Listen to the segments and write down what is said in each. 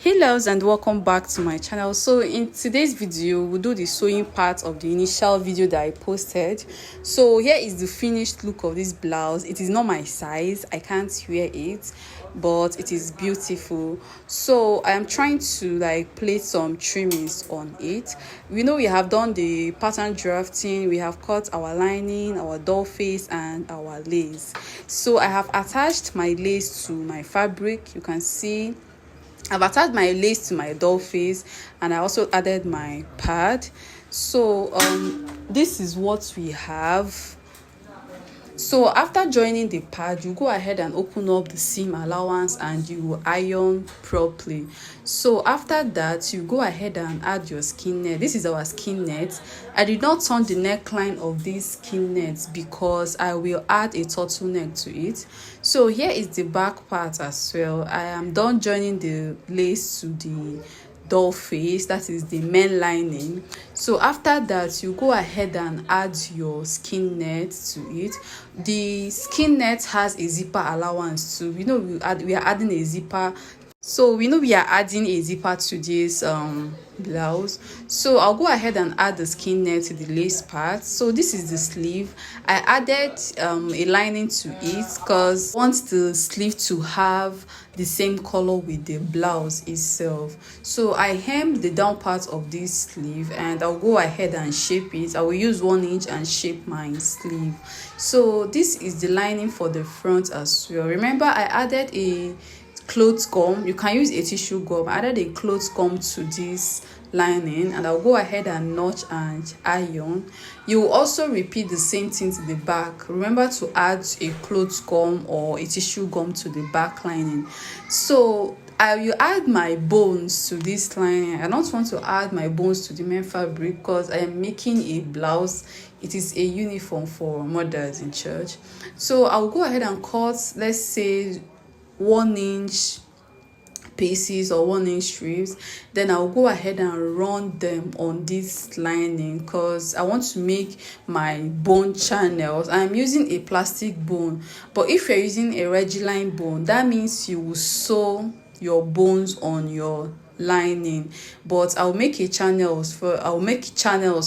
Hey loves, and welcome back to my channel. So in today's video we'll do the sewing part of the initial video that I posted. So here is the finished look of this blouse. It is not my size, I can't wear it, but it is beautiful. So I am trying to place some trimmings on it. We know we have done the pattern drafting, we have cut our lining, our doll face and our lace. So I have attached my lace to my fabric. You can see I've attached my lace to my doll face, and I also added my pad. So this is what we have. So after joining the pad, you go ahead and open up the seam allowance and you will iron properly. So after that, you go ahead and add your skin net. This is our skin net. I did not turn the neckline of this skin net because I will add a turtleneck to it. So here is the back part as well. I am done joining the lace to the doll face, that is the main lining. So after that, you go ahead and add your skin net to it. The skin net has a zipper allowance too. We are adding a zipper. So we are adding a zipper to this blouse. So I'll go ahead and add the skin net to the lace part. So this is the sleeve. I added a lining to it because I want the sleeve to have the same color with the blouse itself. So I hemmed the down part of this sleeve and I'll go ahead and shape it. I will use 1 inch and shape my sleeve. So this is the lining for the front as well. Remember, I added a cloth gum. You can use a tissue gum. I added a cloth gum to this lining and I'll go ahead and notch and iron. You will also repeat the same thing to the back. Remember to add a cloth gum or a tissue gum to the back lining. So I will add my bones to this lining. I don't want to add my bones to the main fabric because I am making a blouse. It is a uniform for mothers in church. So I'll go ahead and cut, let's say, 1 inch pieces or 1 inch strips. Then I'll go ahead and run them on this lining because I want to make my bone channels. I'm using a plastic bone, but if you're using a regular bone, that means you will sew your bones on your lining. But I'll make channels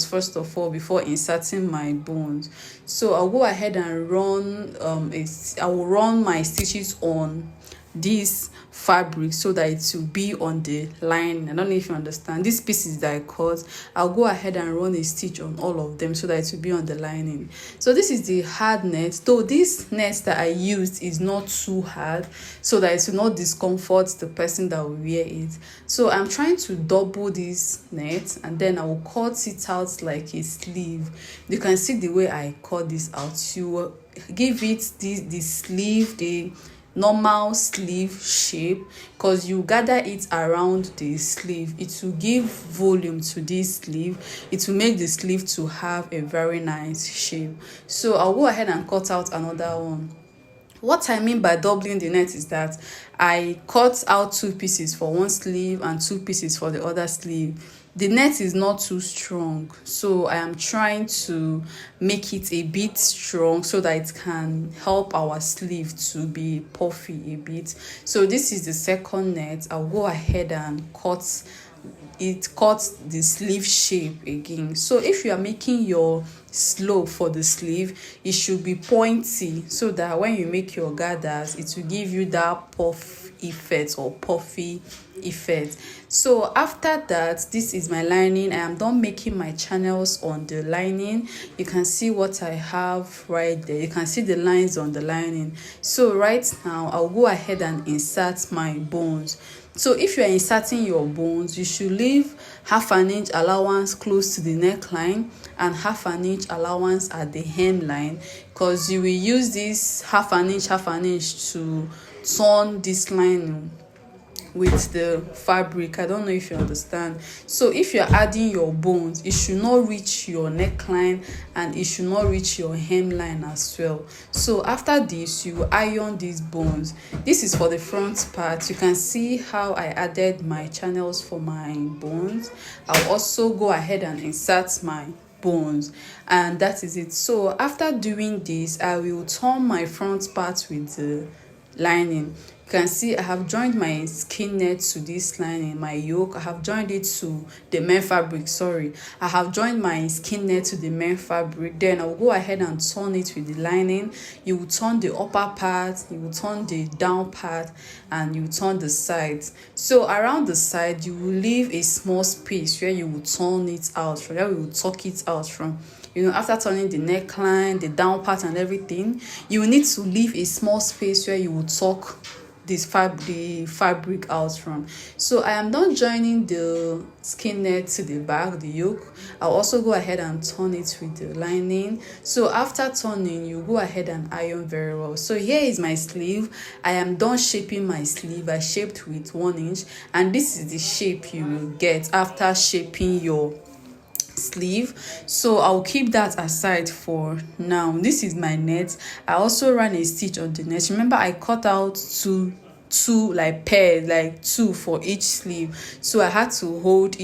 first of all before inserting my bones. So I'll go ahead and I will run my stitches on this fabric so that it will be on the line. I don't know if you understand. These pieces that I cut, I'll go ahead and run a stitch on all of them so that it will be on the lining. So this is the hard net, though this net that I used is not too hard so that it will not discomfort the person that will wear it. So I'm trying to double this net and then I will cut it out like a sleeve. You can see the way I cut this out. You will give it the sleeve, the normal sleeve shape, because you gather it around the sleeve. It will give volume to this sleeve. It will make the sleeve to have a very nice shape. So I'll go ahead and cut out another one. What I mean by doubling the net is that I cut out 2 pieces for one sleeve and 2 pieces for the other sleeve. The net is not too strong, so I am trying to make it a bit strong so that it can help our sleeve to be puffy a bit. So this is the second net. I'll go ahead and cut the sleeve shape again. So if you are making your slope for the sleeve, it should be pointy so that when you make your gathers, it will give you that puff effect or puffy effect. So after that, this is my lining. I am done making my channels on the lining. You can see what I have right there. You can see the lines on the lining. So right now I'll go ahead and insert my bones. So if you are inserting your bones, you should leave 1/2 inch allowance close to the neckline and 1/2 inch allowance at the hemline, because you will use this 1/2 inch to turn this lining with the fabric. I don't know if you understand. So if you're adding your bones, it should not reach your neckline and it should not reach your hemline as well. So after this, you iron these bones. This is for the front part. You can see how I added my channels for my bones. I'll also go ahead and insert my bones, and that is it. So after doing this, I will turn my front part with the lining. You can see I have joined my skin net to this lining, my yoke. I have joined it to the main fabric. Sorry, I have joined my skin net to the main fabric. Then I'll go ahead and turn it with the lining. You will turn the upper part, you will turn the down part, and you will turn the sides. So around the side, you will leave a small space where you will turn it out from, where you will tuck it out from. After turning the neckline, the down part and everything, you will need to leave a small space where you will tuck the fabric out from. So I am done joining the skin net to the back, the yoke. I'll also go ahead and turn it with the lining. So after turning, you go ahead and iron very well. So here is my sleeve. I am done shaping my sleeve. I shaped with 1 inch, and this is the shape you will get after shaping your sleeve. So I'll keep that aside for now. This is my net. I also ran a stitch on the net. Remember, I cut out two like pairs, like 2 for each sleeve, so I had to hold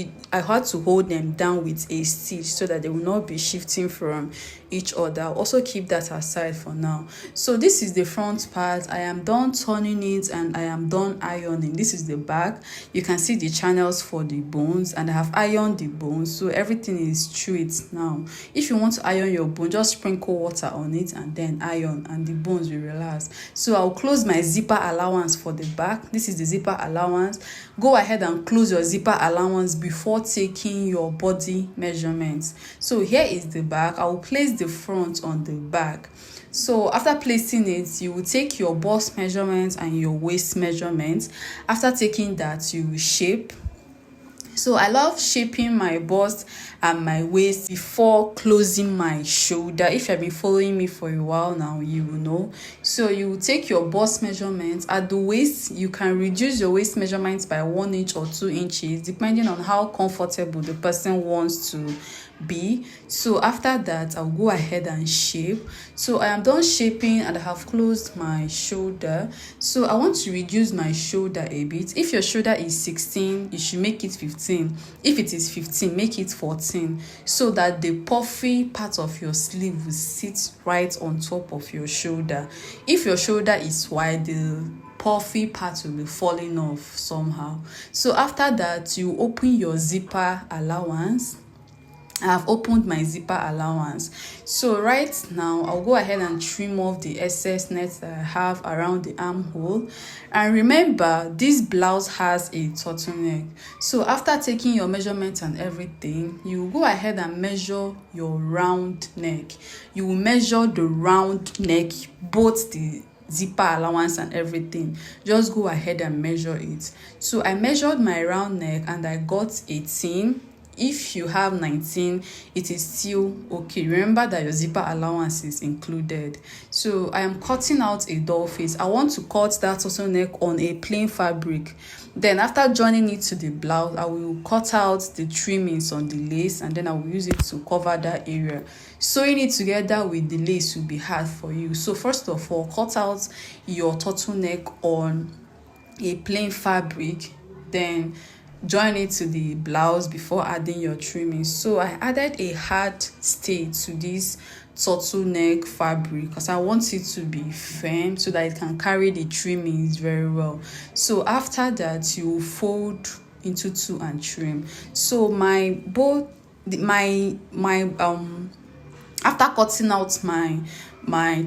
them down with a stitch so that they will not be shifting from each other. I'll also keep that aside for now. So this is the front part. I am done turning it and I am done ironing. This is the back. You can see the channels for the bones, and I have ironed the bones, so everything is straight now. If you want to iron your bone, just sprinkle water on it and then iron, and the bones will relax. So I'll close my zipper allowance for the back. This is the zipper allowance. Go ahead and close your zipper allowance before taking your body measurements. So here is the back. I will place the front on the back. So after placing it, you will take your bust measurements and your waist measurements. After taking that, you will shape. So I love shaping my bust and my waist before closing my shoulder. If you have been following me for a while now, you will know. So you will take your bust measurements. At the waist, you can reduce your waist measurements by 1 inch or 2 inches, depending on how comfortable the person wants to be. So after that, I'll go ahead and shape. So I am done shaping and I have closed my shoulder. So I want to reduce my shoulder a bit. If your shoulder is 16, you should make it 15. If it is 15, make it 14, so that the puffy part of your sleeve will sit right on top of your shoulder. If your shoulder is wide, the puffy part will be falling off somehow. So after that, you open your zipper allowance. I have opened my zipper allowance. So right now, I'll go ahead and trim off the excess net that I have around the armhole. And remember, this blouse has a turtleneck. So after taking your measurements and everything, you go ahead and measure your round neck. You will measure the round neck, both the zipper allowance and everything. Just go ahead and measure it. So I measured my round neck and I got 18. If you have 19, it is still okay. Remember that your zipper allowance is included. So I am cutting out a doll face. I want to cut that turtleneck on a plain fabric. Then after joining it to the blouse, I will cut out the trimmings on the lace, and then I will use it to cover that area. Sewing it together with the lace will be hard for you. So first of all, cut out your turtleneck on a plain fabric, then join it to the blouse before adding your trimming. So I added a hard stay to this turtleneck fabric because I want it to be firm so that it can carry the trimmings very well. So after that, you fold into 2 and trim. So after cutting out my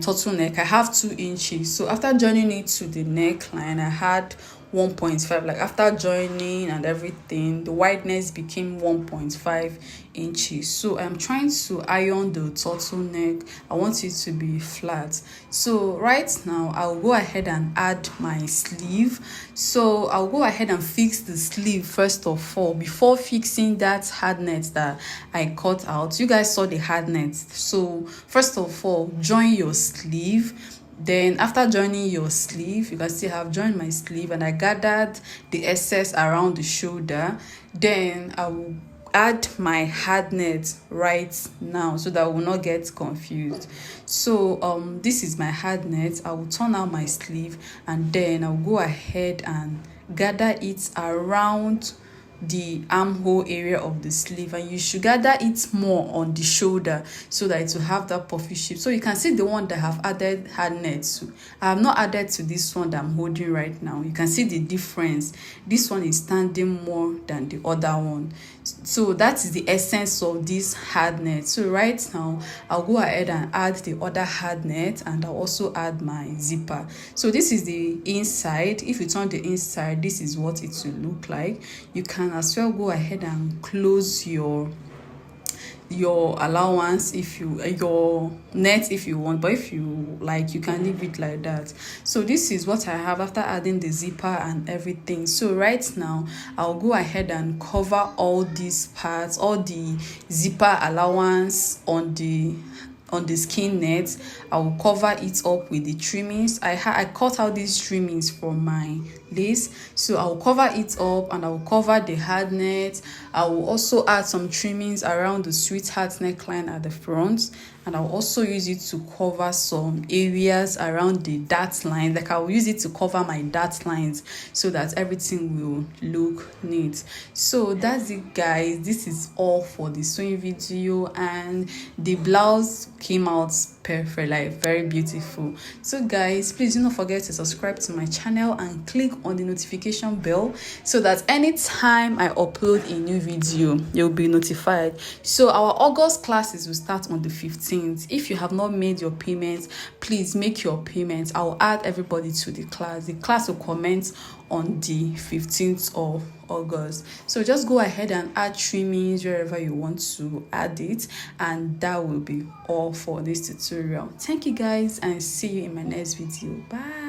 turtleneck, I have 2 inches. So after joining it to the neckline, I had 1.5. Like after joining and everything, the wideness became 1.5 inches. So I'm trying to iron the turtleneck. I want it to be flat. So right now, I'll go ahead and add my sleeve. So I'll go ahead and fix the sleeve first of all before fixing that hard net that I cut out. You guys saw the hard net. So first of all, join your sleeve. Then after joining your sleeve, you can see I have joined my sleeve and I gathered the excess around the shoulder. Then I will add my hard net right now so that I will not get confused. So this is my hard net. I will turn out my sleeve and then I'll go ahead and gather it around the armhole area of the sleeve, and you should gather it more on the shoulder so that it will have that puffy shape. So you can see the one that I have added hard net to. I have not added to this one that I'm holding right now. You can see the difference. This one is standing more than the other one. So that is the essence of this hard net. So right now I'll go ahead and add the other hard net, and I'll also add my zipper. So this is the inside. If you turn the inside, this is what it will look like. You can as well go ahead and close your allowance, if you your net if you want, but if you like, you can leave it like that. So this is what I have after adding the zipper and everything. So right now I'll go ahead and cover all these parts, all the zipper allowance on the skin net. I will cover it up with the trimmings. I cut out these trimmings from my lace, so I will cover it up, and I will cover the hard net. I will also add some trimmings around the sweetheart neckline at the front, and I'll also use it to cover some areas around the dart line. Like I will use it to cover my dart lines so that everything will look neat. So that's it, guys. This is all for the sewing video, and the blouse came out perfect, like very beautiful. So guys, please do not forget to subscribe to my channel and click on the notification bell so that anytime I upload a new video, you'll be notified. So our August classes will start on the 15th. If you have not made your payments, please make your payments. I'll add everybody to the class. The class will commence on the 15th of August. So just go ahead and add trimmings wherever you want to add it, and that will be all for this tutorial. Thank you guys, and see you in my next video. Bye.